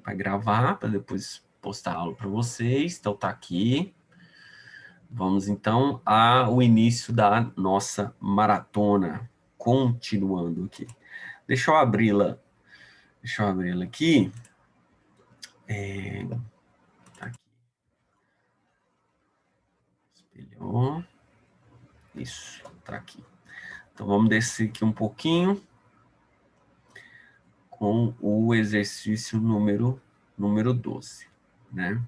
para gravar, para depois postar a aula para vocês. Então, tá aqui. Vamos, então, ao início da nossa maratona. Continuando aqui. Deixa eu abri-la aqui. Tá aqui. Espelhou. Isso, tá aqui. Então, vamos descer aqui um pouquinho com o exercício número 12, né?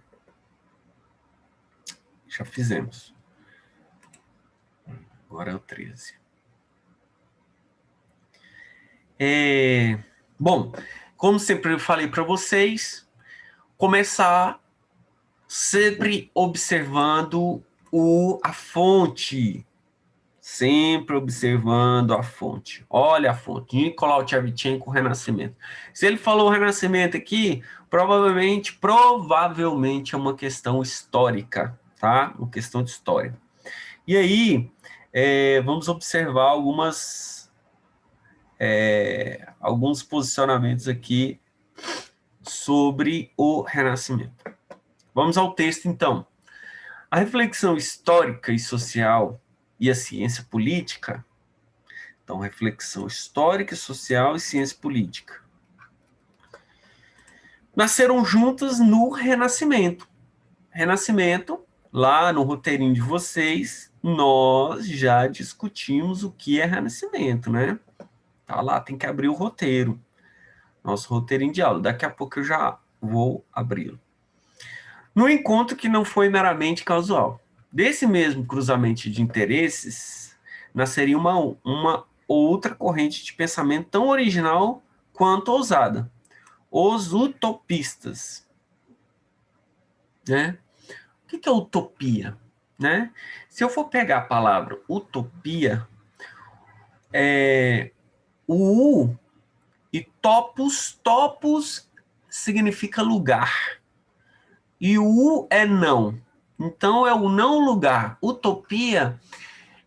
Já fizemos. Agora é o 13. Bom, como sempre eu falei para vocês, começar sempre observando a fonte. Sempre observando a fonte. Olha a fonte. Nicolau Tchevchenko, Renascimento. Se ele falou Renascimento aqui, provavelmente é uma questão histórica, tá? Uma questão de história. E aí, vamos observar alguns posicionamentos aqui sobre o Renascimento. Vamos ao texto, então. A reflexão histórica e social e a ciência política. Então, reflexão histórica, social e ciência política. Nasceram juntas no Renascimento. Renascimento, lá no roteirinho de vocês, nós já discutimos o que é Renascimento, né? Tá lá, tem que abrir o roteiro. Nosso roteirinho de aula. Daqui a pouco eu já vou abri-lo. No encontro que não foi meramente casual. Desse mesmo cruzamento de interesses, nasceria uma outra corrente de pensamento tão original quanto ousada. Os utopistas. Né? O que é utopia? Né? Se eu for pegar a palavra utopia, o U e topos significa lugar. E o U é não. Então, é o não lugar. Utopia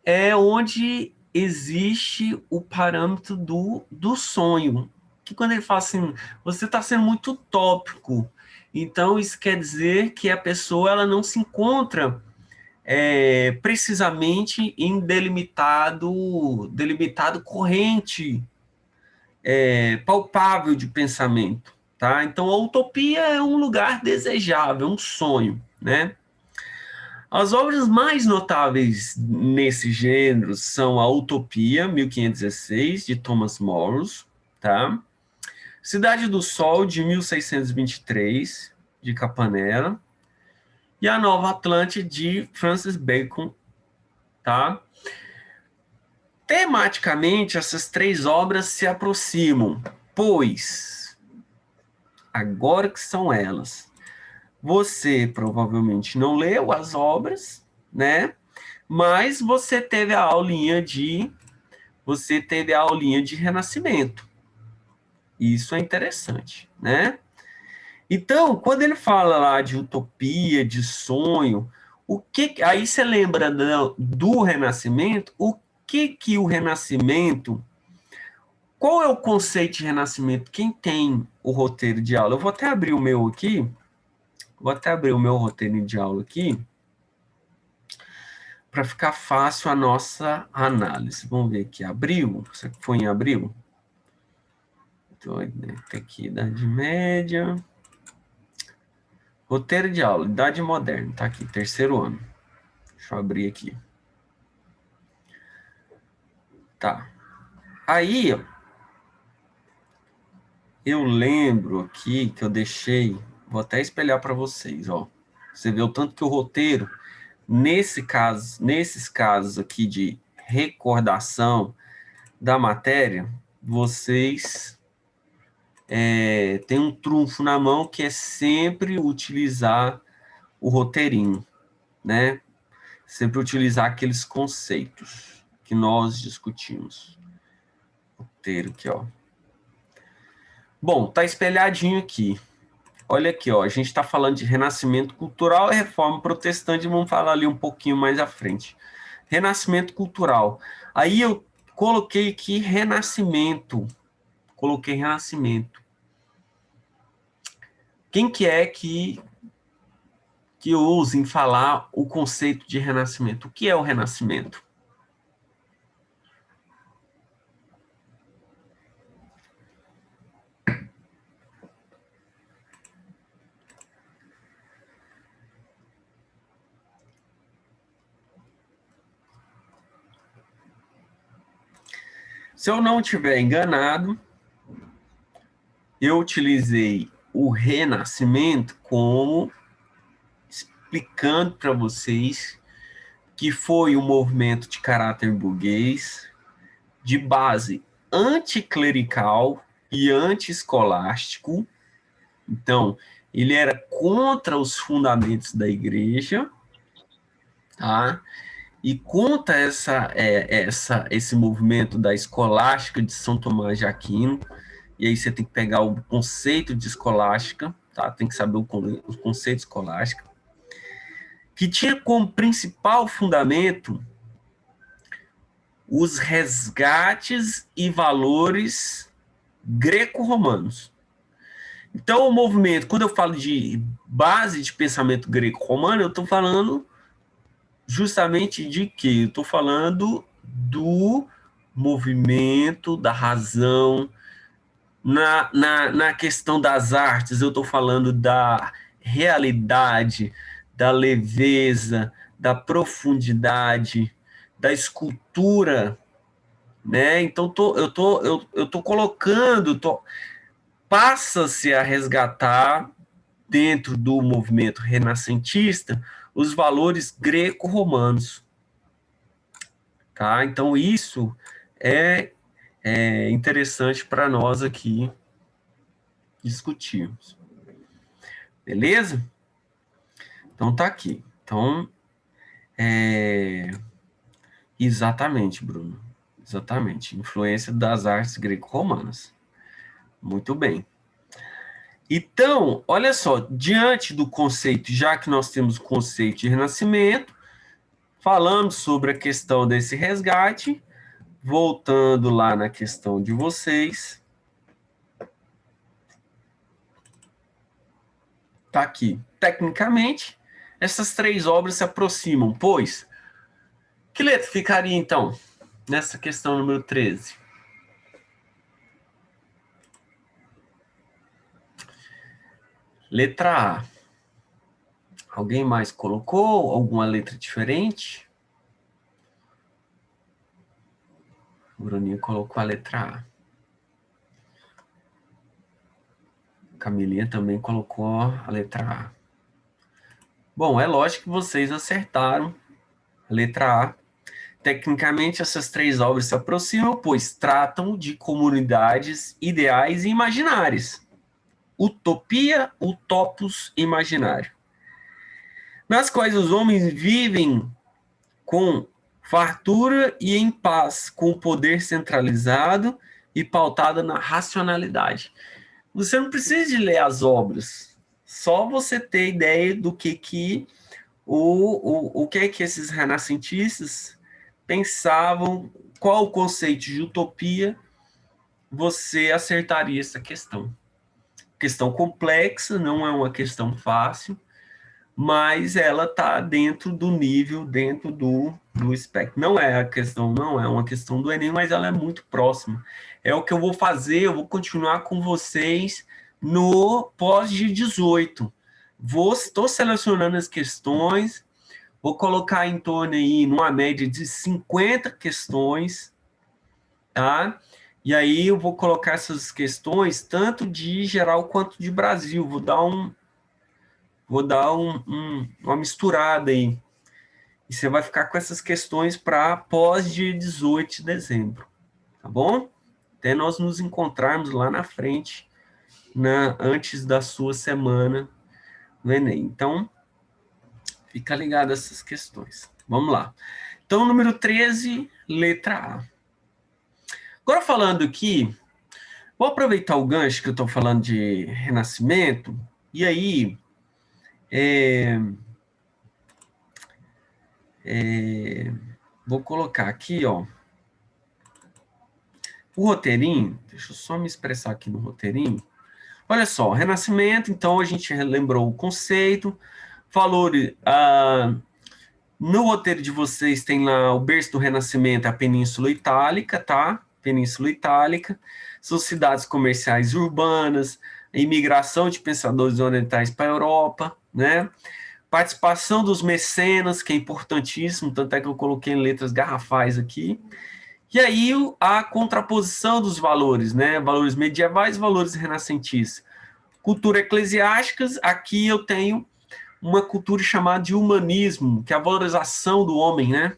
é onde existe o parâmetro do sonho. Que quando ele fala assim, você está sendo muito utópico. Então, isso quer dizer que a pessoa ela não se encontra precisamente em delimitado corrente palpável de pensamento. Tá? Então, a utopia é um lugar desejável, um sonho, né? As obras mais notáveis nesse gênero são a Utopia, 1516, de Thomas More, tá? Cidade do Sol, de 1623, de Campanella, e a Nova Atlântida, de Francis Bacon, tá? Tematicamente, essas três obras se aproximam, pois, agora que são elas, você provavelmente não leu as obras, né? Mas você teve a aulinha de Renascimento. Isso é interessante, né? Então, quando ele fala lá de utopia, de sonho, aí você lembra do Renascimento? O que o Renascimento? Qual é o conceito de Renascimento? Quem tem o roteiro de aula? Eu vou até abrir o meu aqui. Vou até abrir o meu roteiro de aula aqui, para ficar fácil a nossa análise. Vamos ver aqui, abril, você foi em abril? Então, aqui, Idade Média. Roteiro de aula, Idade Moderna, tá aqui, terceiro ano. Deixa eu abrir aqui. Tá. Aí, eu lembro aqui que eu deixei, vou até espelhar para vocês, ó. Você vê o tanto que o roteiro, nesses casos aqui de recordação da matéria, vocês têm um trunfo na mão que é sempre utilizar o roteirinho, né? Sempre utilizar aqueles conceitos que nós discutimos. Roteiro aqui, ó. Bom, tá espelhadinho aqui. Olha aqui, ó, a gente está falando de renascimento cultural e reforma protestante, vamos falar ali um pouquinho mais à frente. Renascimento cultural. Aí eu coloquei aqui renascimento. Coloquei renascimento. Quem que é que ousa em falar o conceito de renascimento? O que é o renascimento? Se eu não estiver enganado, eu utilizei o renascimento como explicando para vocês que foi um movimento de caráter burguês, de base anticlerical e anti-escolástico. Então, ele era contra os fundamentos da igreja, tá? E contra esse movimento da escolástica de São Tomás de Aquino. E aí você tem que pegar o conceito de escolástica, tá? Tem que saber o conceito escolástica, que tinha como principal fundamento os resgates e valores greco-romanos. Então, o movimento, quando eu falo de base de pensamento greco-romano, eu estou falando justamente de quê? Eu estou falando do movimento, da razão. Na questão das artes, eu estou falando da realidade, da leveza, da profundidade, da escultura, né? Então, eu tô colocando, passa-se a resgatar dentro do movimento renascentista os valores greco-romanos, tá? Então isso é, é interessante para nós aqui discutirmos, beleza? Então tá aqui. Então exatamente, Bruno, exatamente, influência das artes greco-romanas. Muito bem. Então, olha só, diante do conceito, já que nós temos o conceito de renascimento, falamos sobre a questão desse resgate, voltando lá na questão de vocês, tá aqui. Tecnicamente, essas três obras se aproximam, pois, que letra ficaria então nessa questão número 13? Letra A. Alguém mais colocou alguma letra diferente? O Bruninho colocou a letra A. Camilinha também colocou a letra A. Bom, é lógico que vocês acertaram a letra A. Tecnicamente, essas três obras se aproximam, pois tratam de comunidades ideais e imaginárias. Utopia, utopos imaginário. Nas quais os homens vivem com fartura e em paz, com o poder centralizado e pautada na racionalidade. Você não precisa de ler as obras, só você ter ideia do que o que é que esses renascentistas pensavam, qual o conceito de utopia, você acertaria essa questão. Questão complexa, não é uma questão fácil, mas ela está dentro do nível, dentro do espectro. Não é a questão, não é uma questão do Enem, mas ela é muito próxima. É o que eu vou fazer, eu vou continuar com vocês no pós de 18. Estou selecionando as questões, vou colocar em torno aí, numa média de 50 questões, tá? E aí eu vou colocar essas questões tanto de geral quanto de Brasil. Vou dar uma misturada aí. E você vai ficar com essas questões para pós dia 18 de dezembro, tá bom? Até nós nos encontrarmos lá na frente, antes da sua semana no Enem. Então, fica ligado a essas questões. Vamos lá. Então, número 13, letra A. Agora, falando aqui, vou aproveitar o gancho que eu estou falando de renascimento, e aí vou colocar aqui, ó, o roteirinho, deixa eu só me expressar aqui no roteirinho. Olha só, Renascimento, então a gente lembrou o conceito, valores. No roteiro de vocês tem lá o berço do Renascimento, a Península Itálica, tá? Península Itálica, são cidades comerciais urbanas, a imigração de pensadores orientais para a Europa, né? Participação dos mecenas, que é importantíssimo, tanto é que eu coloquei em letras garrafais aqui. E aí a contraposição dos valores, né? Valores medievais, valores renascentistas. Cultura eclesiásticas, aqui eu tenho uma cultura chamada de humanismo, que é a valorização do homem, né?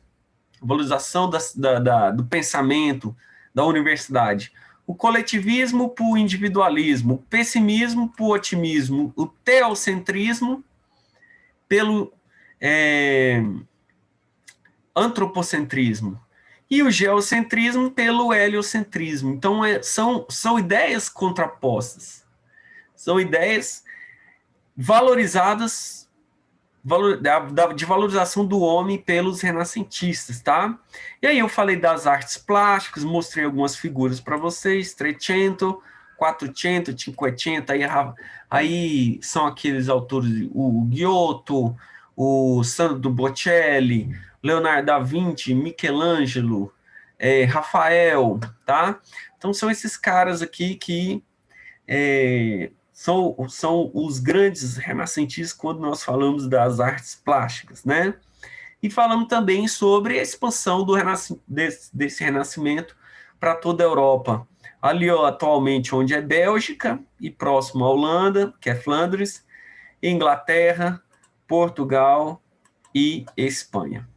A valorização do pensamento, da universidade. O coletivismo por individualismo, o pessimismo por otimismo, o teocentrismo pelo antropocentrismo e o geocentrismo pelo heliocentrismo. Então, são ideias contrapostas, são ideias valorizadas de valorização do homem pelos renascentistas, tá? E aí eu falei das artes plásticas, mostrei algumas figuras para vocês, Trecento, Quattrocento, Cinquecento, aí são aqueles autores, o Giotto, o Sandro Botticelli, Leonardo da Vinci, Michelangelo, Rafael, tá? Então são esses caras aqui que são os grandes renascentistas quando nós falamos das artes plásticas, né? E falamos também sobre a expansão desse renascimento para toda a Europa. Ali, ó, atualmente, onde é Bélgica e próximo à Holanda, que é Flandres, Inglaterra, Portugal e Espanha.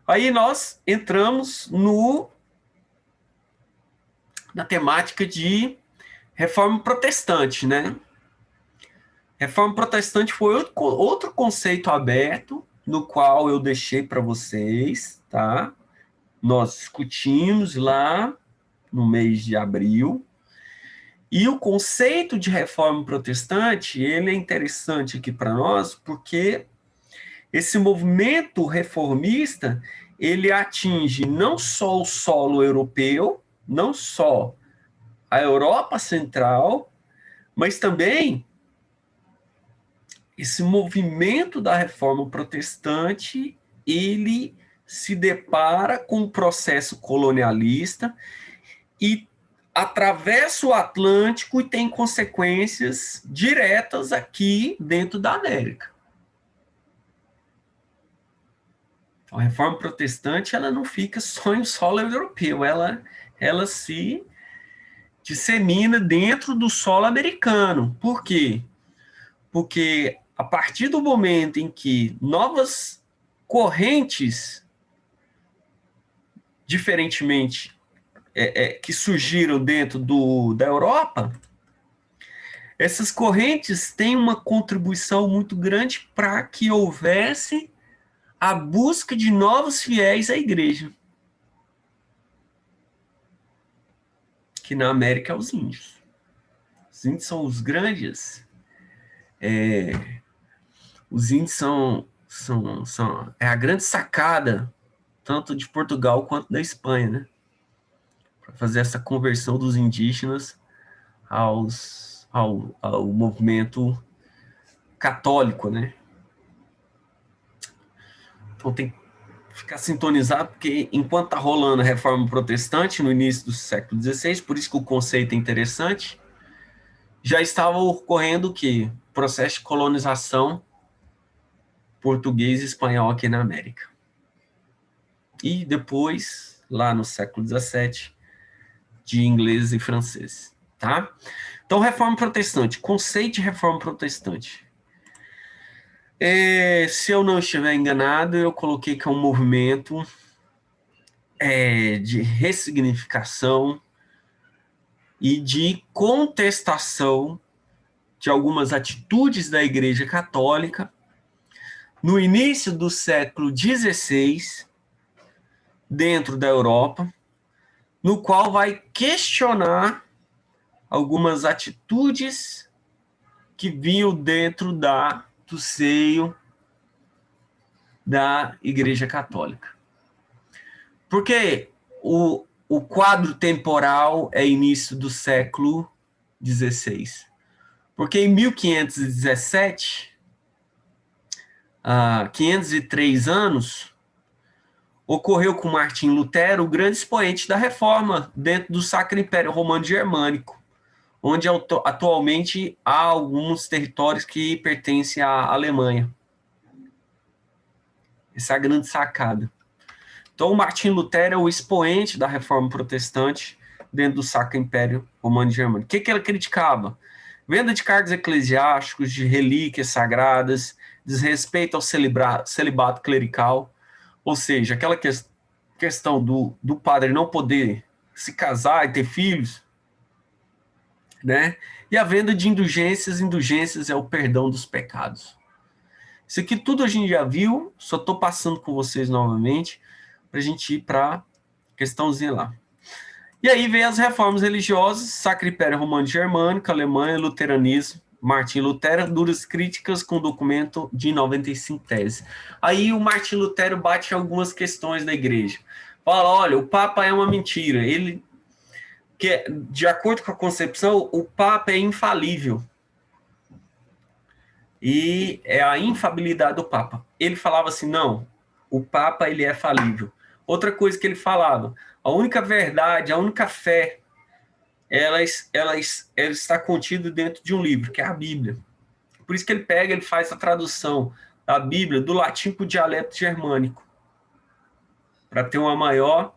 Aí nós entramos na temática de Reforma Protestante, né? Reforma Protestante foi outro conceito aberto, no qual eu deixei para vocês, tá? Nós discutimos lá no mês de abril. E o conceito de reforma protestante, ele é interessante aqui para nós, porque esse movimento reformista, ele atinge não só o solo europeu, não só a Europa Central, mas também esse movimento da reforma protestante, ele se depara com um processo colonialista e atravessa o Atlântico e tem consequências diretas aqui dentro da América. A reforma protestante, ela não fica só em solo europeu, ela se dissemina dentro do solo americano. Por quê? Porque a partir do momento em que novas correntes, diferentemente, que surgiram dentro da Europa, essas correntes têm uma contribuição muito grande para que houvesse a busca de novos fiéis à igreja, que na América é os índios. Os índios são os grandes. Os índios são a grande sacada, tanto de Portugal quanto da Espanha, né? Para fazer essa conversão dos indígenas ao movimento católico, né? Então tem que ficar sintonizado, porque enquanto está rolando a reforma protestante no início do século XVI, por isso que o conceito é interessante, já estava ocorrendo o quê? Processo de colonização português e espanhol aqui na América. E depois, lá no século XVII, de ingleses e franceses, tá? Então, reforma protestante, conceito de reforma protestante. Se eu não estiver enganado, eu coloquei que é um movimento de ressignificação e de contestação de algumas atitudes da Igreja Católica no início do século XVI, dentro da Europa, no qual vai questionar algumas atitudes que vinham dentro do seio da Igreja Católica. Porque o quadro temporal é início do século XVI. Porque em 1517, 503 anos, ocorreu com Martim Lutero o grande expoente da reforma dentro do Sacro Império Romano Germânico, onde atualmente há alguns territórios que pertencem à Alemanha. Essa é a grande sacada. Então, Martim Lutero é o expoente da reforma protestante dentro do Sacro Império Romano Germânico. O que ele criticava? Venda de cargos eclesiásticos, de relíquias sagradas, desrespeito ao celibato clerical, ou seja, aquela questão do padre não poder se casar e ter filhos, né? E a venda de indulgências é o perdão dos pecados. Isso aqui tudo a gente já viu, só estou passando com vocês novamente, para a gente ir para a questãozinha lá. E aí vem as reformas religiosas, Sacro Império Romano Germânico, Alemanha, Luteranismo, Martim Lutero, duras críticas com documento de 95 teses. Aí o Martim Lutero bate em algumas questões da igreja. Fala, olha, o Papa é uma mentira. Ele, de acordo com a concepção, o Papa é infalível. E é a infabilidade do Papa. Ele falava assim, não, o Papa ele é falível. Outra coisa que ele falava, a única verdade, a única fé, ela está contida dentro de um livro, que é a Bíblia. Por isso que ele faz a tradução da Bíblia do latim para o dialeto germânico, para ter um maior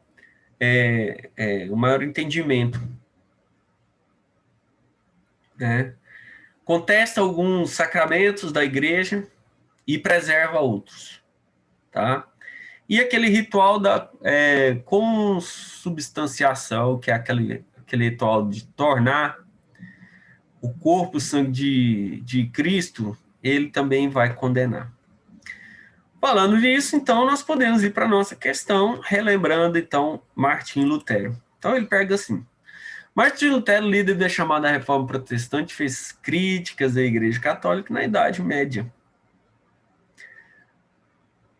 entendimento. Né? Contesta alguns sacramentos da igreja e preserva outros. Tá? E aquele ritual da consubstanciação, que é aquele ritual de tornar o corpo, o sangue de Cristo, ele também vai condenar. Falando nisso, então, nós podemos ir para a nossa questão, relembrando, então, Martim Lutero. Então, ele pega assim. Martim Lutero, líder da chamada Reforma Protestante, fez críticas à Igreja Católica na Idade Média.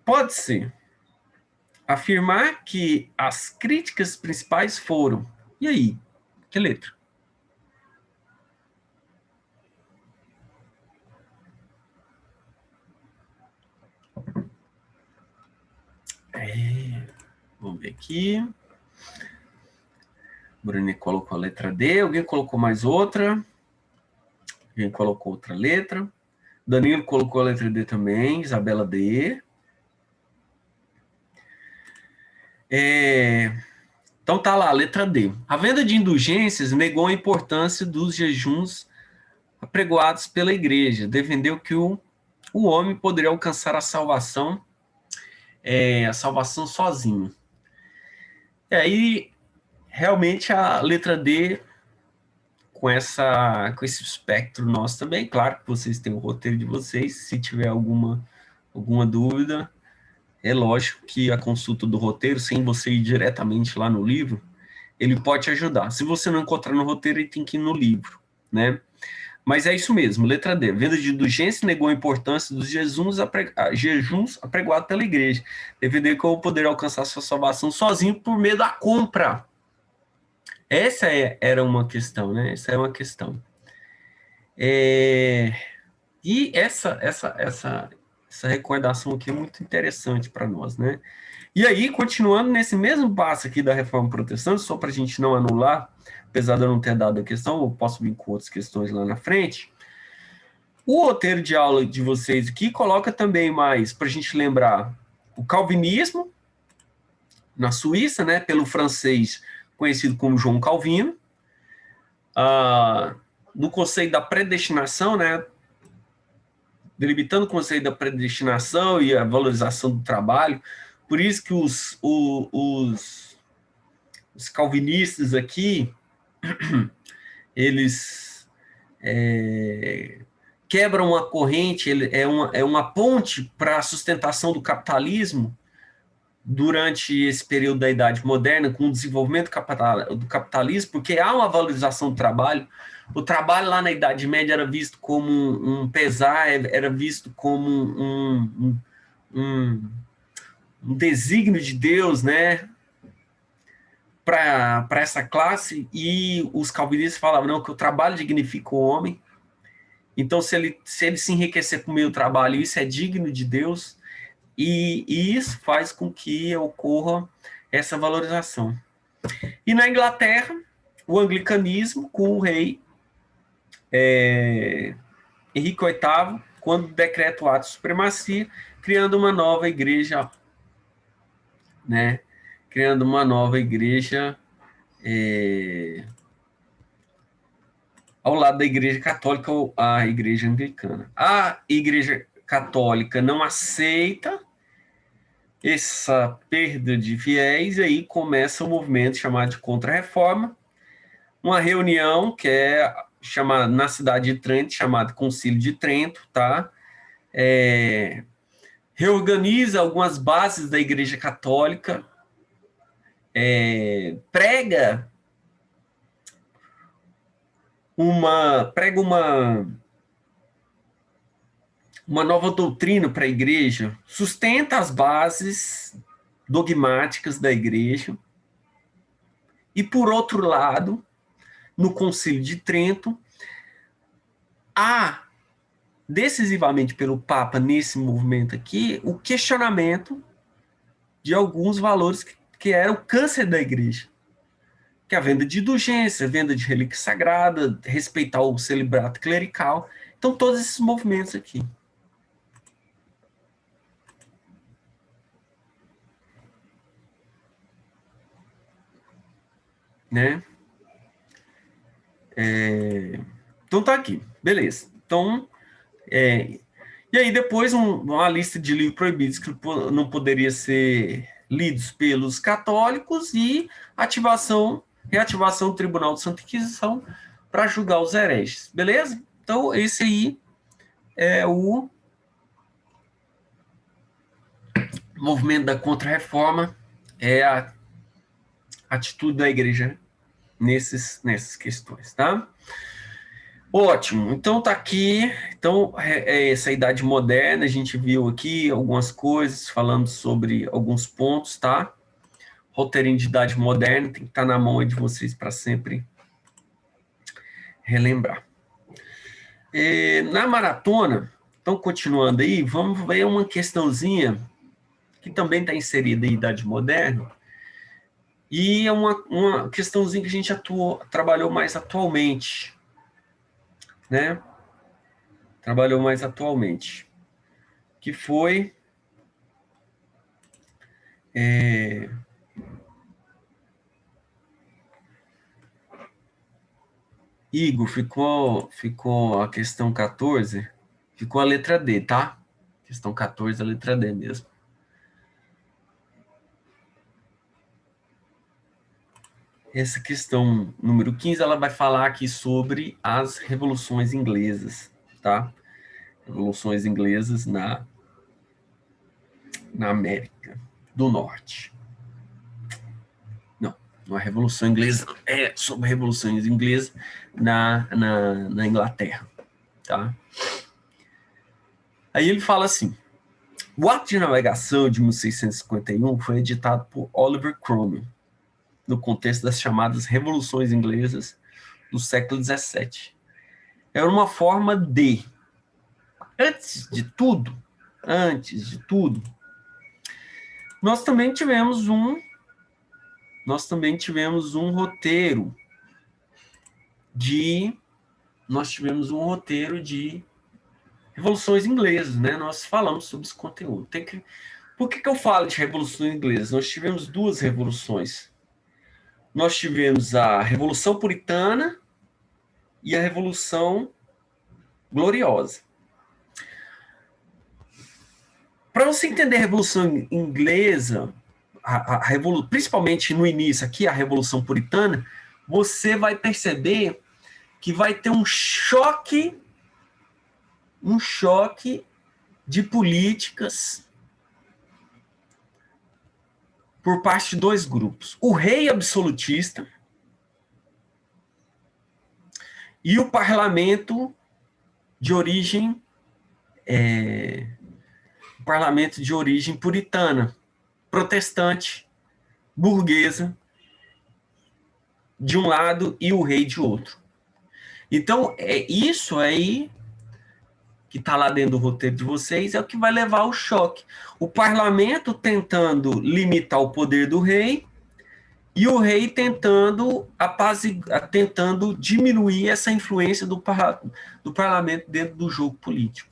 Pode-se afirmar que as críticas principais foram... E aí? Que letra? Vamos ver aqui. Bruno colocou a letra D. Alguém colocou mais outra? Alguém colocou outra letra? Danilo colocou a letra D também. Isabela D. Então tá lá, letra D. A venda de indulgências negou a importância dos jejuns apregoados pela igreja. Defendeu que o homem poderia alcançar a salvação sozinho. E aí, realmente, a letra D, com esse espectro nosso também, claro que vocês têm o roteiro de vocês, se tiver alguma dúvida, é lógico que a consulta do roteiro, sem você ir diretamente lá no livro, ele pode te ajudar. Se você não encontrar no roteiro, ele tem que ir no livro, né? Mas é isso mesmo, letra D. Venda de indulgência negou a importância dos jejuns apregoados pela igreja. Defender que eu vou poder alcançar sua salvação sozinho por meio da compra. Essa era uma questão, né? Essa é uma questão. E essa recordação aqui é muito interessante para nós, né? E aí, continuando nesse mesmo passo aqui da reforma protestante, só para a gente não anular, apesar de eu não ter dado a questão, eu posso vir com outras questões lá na frente. O roteiro de aula de vocês aqui coloca também mais, para a gente lembrar, o calvinismo, na Suíça, né, pelo francês conhecido como João Calvino, no conceito da predestinação, né, delimitando o conceito da predestinação e a valorização do trabalho. Por isso que os calvinistas aqui, eles quebram uma corrente, é uma ponte para a sustentação do capitalismo durante esse período da Idade Moderna, com o desenvolvimento do capitalismo, porque há uma valorização do trabalho. O trabalho lá na Idade Média era visto como um pesar, era visto como um desígnio de Deus, né, para essa classe, e os calvinistas falavam não, que o trabalho dignifica o homem, Então, se ele se enriquecer com o meu trabalho, isso é digno de Deus, e isso faz com que ocorra essa valorização. E na Inglaterra, o anglicanismo com o rei Henrique VIII, quando decreta o ato de supremacia, criando uma nova igreja, né? Criando uma nova igreja ao lado da igreja católica ou a igreja anglicana. A igreja católica não aceita essa perda de fiéis, e aí começa um movimento chamado de Contra-Reforma, uma reunião que é chamada na cidade de Trento, chamada Concílio de Trento, tá? Reorganiza algumas bases da Igreja Católica, prega uma nova doutrina para a igreja, sustenta as bases dogmáticas da igreja, e, por outro lado, no Concílio de Trento, há, decisivamente pelo Papa, nesse movimento aqui, o questionamento de alguns valores que eram o câncer da igreja, que é a venda de indulgência, venda de relíquia sagrada, respeitar o celibato clerical. Então, todos esses movimentos aqui. Né? Então tá aqui, beleza. Então, e aí depois uma lista de livros proibidos que não poderia ser lidos pelos católicos, e reativação do Tribunal de Santa Inquisição para julgar os hereges, beleza? Então esse aí é o movimento da Contra-Reforma, é a atitude da igreja nessas questões, tá? Ótimo, então tá aqui. Então, essa Idade Moderna, a gente viu aqui algumas coisas, falando sobre alguns pontos, tá? Roteirinho de Idade Moderna, tem que estar na mão aí de vocês para sempre relembrar. Na maratona, então, continuando aí, vamos ver uma questãozinha que também está inserida em Idade Moderna, e é uma questãozinha que a gente trabalhou mais atualmente, né? Trabalhou mais atualmente, que foi Igor, ficou a questão 14, ficou a letra D, tá? Questão 14, a letra D mesmo. Essa questão número 15, ela vai falar aqui sobre as revoluções inglesas, tá? Revoluções inglesas na América do Norte. Não é Revolução Inglesa, é sobre revoluções inglesas na Inglaterra, tá? Aí ele fala assim: o Ato de Navegação de 1651 foi editado por Oliver Cromwell, no contexto das chamadas Revoluções Inglesas do século XVII. Era uma forma de, antes de tudo, nós também tivemos um roteiro de revoluções inglesas, né? Nós falamos sobre esse conteúdo. Por que eu falo de revoluções inglesas? Nós tivemos duas revoluções. Nós tivemos a Revolução Puritana e a Revolução Gloriosa. Para você entender a Revolução Inglesa, principalmente no início aqui, a Revolução Puritana, você vai perceber que vai ter um choque de políticas por parte de dois grupos: o rei absolutista e o parlamento de origem puritana, protestante, burguesa, de um lado e o rei de outro. Então, isso aí que está lá dentro do roteiro de vocês, é o que vai levar ao choque. O parlamento tentando limitar o poder do rei e o rei tentando diminuir essa influência do parlamento dentro do jogo político.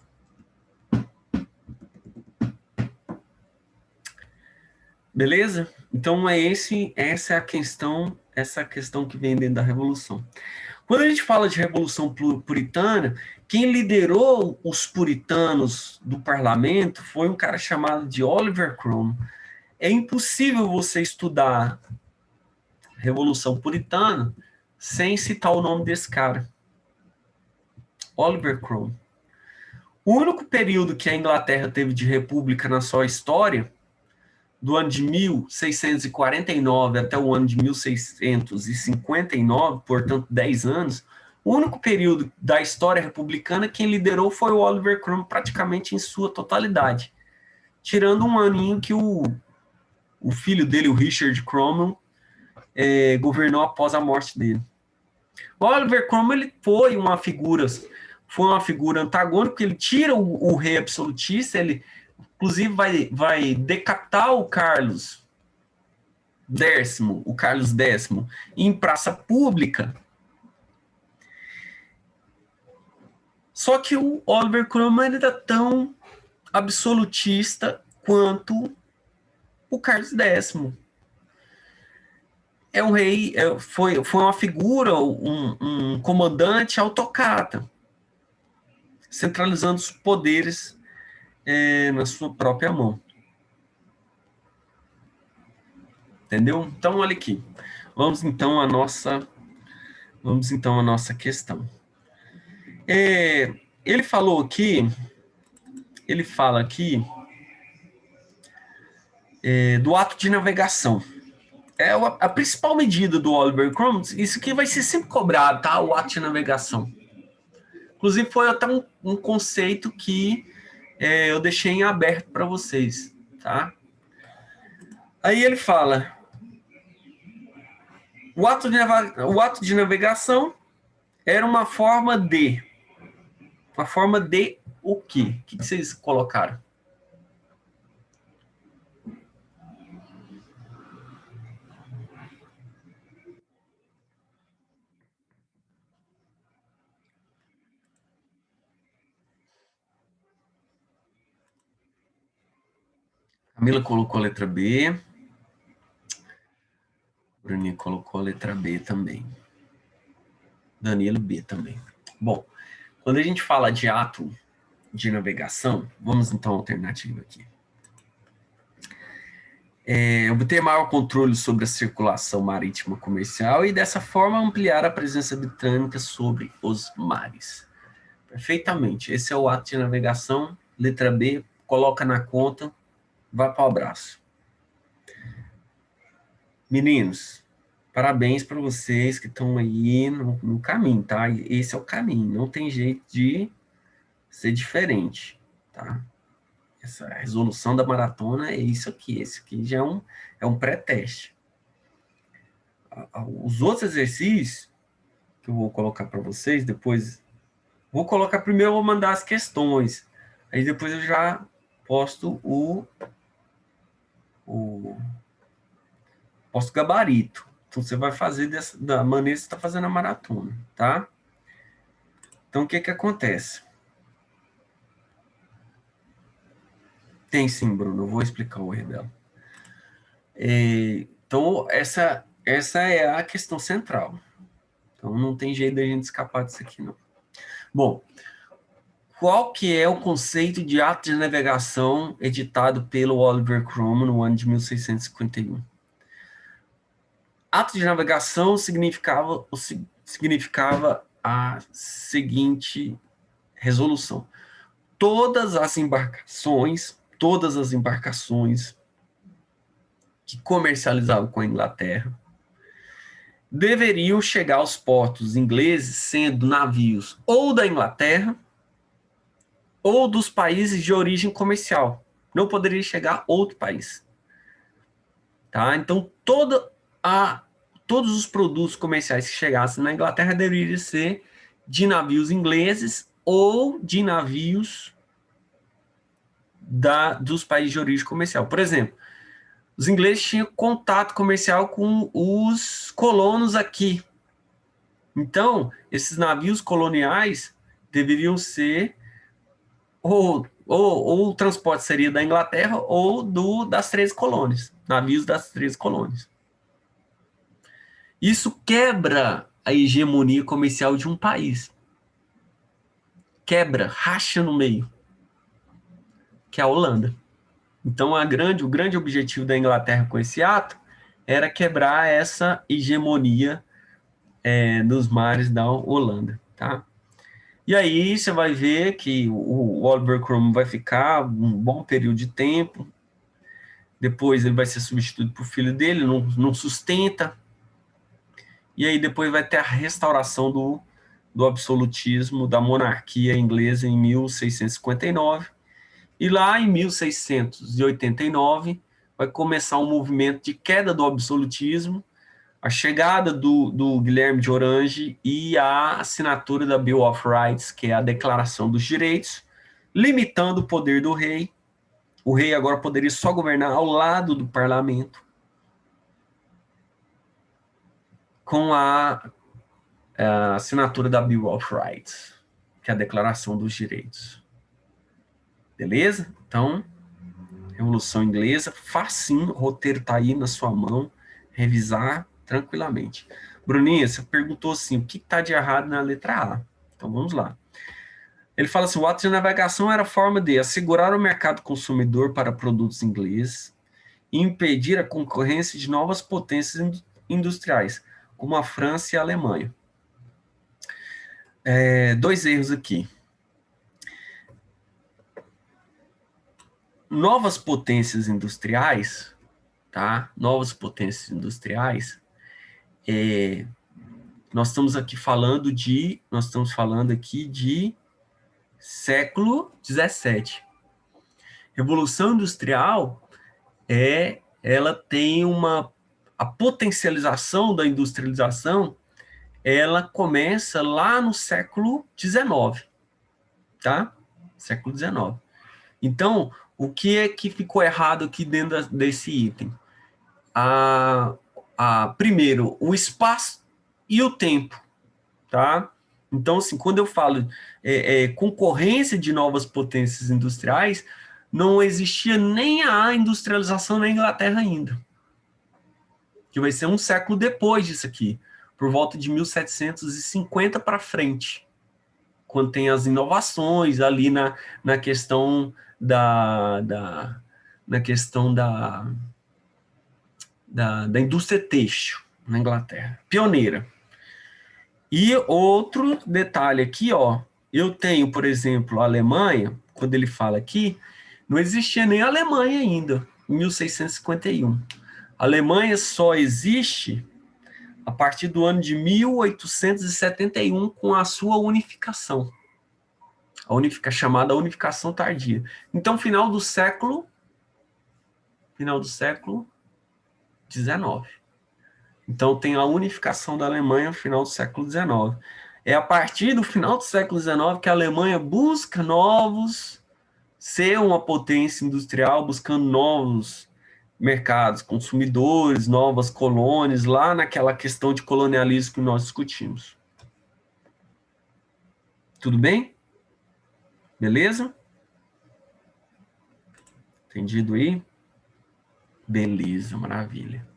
Beleza? Então essa é a questão que vem dentro da Revolução. Quando a gente fala de Revolução Puritana, quem liderou os puritanos do parlamento foi um cara chamado de Oliver Cromwell. É impossível você estudar Revolução Puritana sem citar o nome desse cara. Oliver Cromwell. O único período que a Inglaterra teve de república na sua história, do ano de 1649 até o ano de 1659, portanto 10 anos, o único período da história republicana quem liderou foi o Oliver Cromwell praticamente em sua totalidade, tirando um aninho que o filho dele, o Richard Cromwell, governou após a morte dele. O Oliver Cromwell ele foi uma figura antagônica, porque ele tira o rei absolutista, ele inclusive vai decapitar o Carlos X, em praça pública. Só que o Oliver Cromwell era tão absolutista quanto o Carlos X. É um rei, foi uma figura, um comandante autocrata, centralizando os poderes na sua própria mão. Entendeu? Então, olha aqui. Vamos então à nossa questão. Ele fala aqui do ato de navegação. É a principal medida do Oliver Cromwell, isso aqui vai ser sempre cobrado, tá? O ato de navegação. Inclusive, foi até um conceito que eu deixei em aberto para vocês, tá? Aí ele fala, o ato de navegação era uma forma de o quê? O que vocês colocaram? Camila colocou a letra B. Bruninho colocou a letra B também. Danilo B também. Bom, quando a gente fala de ato de navegação, vamos então à alternativa aqui. Obter maior controle sobre a circulação marítima comercial e, dessa forma, ampliar a presença britânica sobre os mares. Perfeitamente. Esse é o ato de navegação. Letra B, coloca na conta, vai para o abraço. Meninos, parabéns para vocês que estão aí no caminho, tá? Esse é o caminho, não tem jeito de ser diferente, tá? Essa resolução da maratona é isso aqui, esse aqui já é um pré-teste. Os outros exercícios que eu vou colocar para vocês, depois, vou colocar primeiro, eu vou mandar as questões, aí depois eu já posto posto gabarito. Então, você vai fazer da maneira que você está fazendo a maratona, tá? Então, o que acontece? Tem sim, Bruno, eu vou explicar o erro dela. Então, essa é a questão central. Então, não tem jeito da gente escapar disso aqui, não. Bom, qual que é o conceito de ato de navegação editado pelo Oliver Cromwell no ano de 1651? Ato de navegação significava a seguinte resolução. Todas as embarcações que comercializavam com a Inglaterra deveriam chegar aos portos ingleses sendo navios ou da Inglaterra ou dos países de origem comercial. Não poderia chegar outro país. Tá? Então, todos os produtos comerciais que chegassem na Inglaterra deveriam ser de navios ingleses ou de navios dos países de origem comercial. Por exemplo, os ingleses tinham contato comercial com os colonos aqui. Então, esses navios coloniais deveriam ser, ou o transporte seria da Inglaterra ou das 13 colônias, navios das 13 colônias. Isso quebra a hegemonia comercial de um país. Quebra, racha no meio, que é a Holanda. Então, o grande objetivo da Inglaterra com esse ato era quebrar essa hegemonia nos mares da Holanda, tá? E aí você vai ver que o Oliver Cromwell vai ficar um bom período de tempo, depois ele vai ser substituído por filho dele, não sustenta, e aí depois vai ter a restauração do absolutismo, da monarquia inglesa em 1659, e lá em 1689 vai começar um movimento de queda do absolutismo, a chegada do Guilherme de Orange e a assinatura da Bill of Rights, que é a Declaração dos Direitos, limitando o poder do rei. O rei agora poderia só governar ao lado do parlamento, com a assinatura da Bill of Rights, que é a Declaração dos Direitos. Beleza? Então, Revolução Inglesa, facinho, o roteiro está aí na sua mão, revisar tranquilamente. Bruninha, você perguntou assim, o que está de errado na letra A? Então vamos lá. Ele fala assim, o ato de navegação era a forma de assegurar o mercado consumidor para produtos ingleses e impedir a concorrência de novas potências industriais, como a França e a Alemanha. Dois erros aqui. Novas potências industriais, tá? Novas potências industriais, nós estamos falando aqui de século XVII. Revolução Industrial ela tem a potencialização da industrialização, ela começa lá no século XIX, tá? Século XIX. Então, o que é que ficou errado aqui dentro desse item? Primeiro, o espaço e o tempo, tá? Então, assim, quando eu falo concorrência de novas potências industriais, não existia nem a industrialização na Inglaterra ainda, que vai ser um século depois disso aqui, por volta de 1750 para frente, quando tem as inovações ali na questão na questão da indústria têxtil na Inglaterra, pioneira. E outro detalhe aqui, ó, eu tenho, por exemplo, a Alemanha, quando ele fala aqui, não existia nem a Alemanha ainda, em 1651. A Alemanha só existe a partir do ano de 1871, com a sua unificação. Chamada unificação tardia. Então, final do século XIX. Então, tem a unificação da Alemanha no final do século XIX. É a partir do final do século XIX que a Alemanha busca ser uma potência industrial, buscando novos mercados, consumidores, novas colônias, lá naquela questão de colonialismo que nós discutimos. Tudo bem? Beleza? Entendido aí? Beleza, maravilha.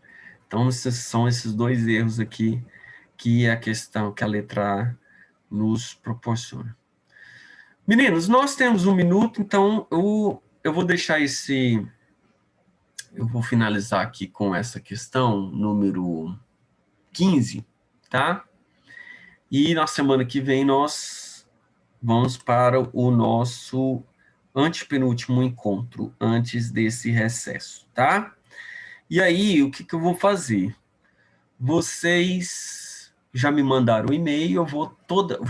Então, são esses dois erros aqui que a questão, que a letra A nos proporciona. Meninos, nós temos 1 minuto, então eu vou deixar eu vou finalizar aqui com essa questão, número 15, tá? E na semana que vem nós vamos para o nosso antepenúltimo encontro, antes desse recesso, tá? E aí, o que eu vou fazer? Vocês já me mandaram o e-mail, eu vou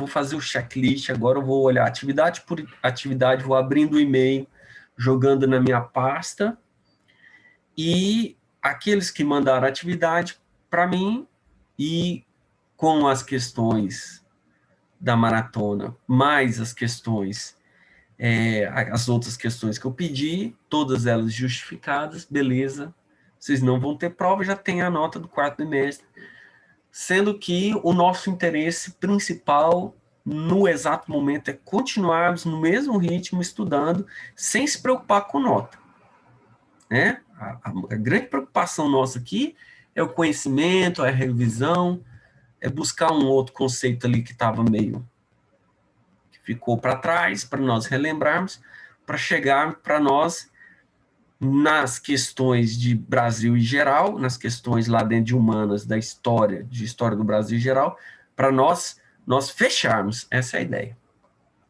fazer o checklist, agora eu vou olhar atividade por atividade, vou abrindo o e-mail, jogando na minha pasta, e aqueles que mandaram atividade para mim, e com as questões da maratona, mais as questões, as outras questões que eu pedi, todas elas justificadas, beleza. Vocês não vão ter prova, já tem a nota do quarto trimestre, sendo que o nosso interesse principal no exato momento é continuarmos no mesmo ritmo, estudando, sem se preocupar com nota. Né? A grande preocupação nossa aqui é o conhecimento, é a revisão, é buscar um outro conceito ali que estava meio, que ficou para trás, para nós relembrarmos, para chegar para nós nas questões de Brasil em geral, nas questões lá dentro de humanas, da história, de história do Brasil em geral, para nós fecharmos. Essa é a ideia.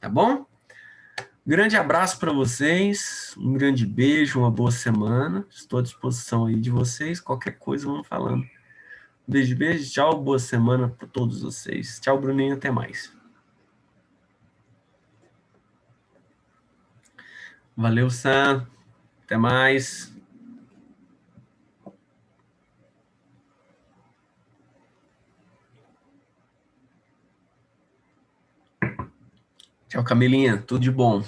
Tá bom? Grande abraço para vocês, um grande beijo, uma boa semana. Estou à disposição aí de vocês. Qualquer coisa, vamos falando. Beijo, beijo, tchau, boa semana para todos vocês. Tchau, Bruninho, até mais. Valeu, Sam. Até mais. Tchau, Camilinha. Tudo de bom.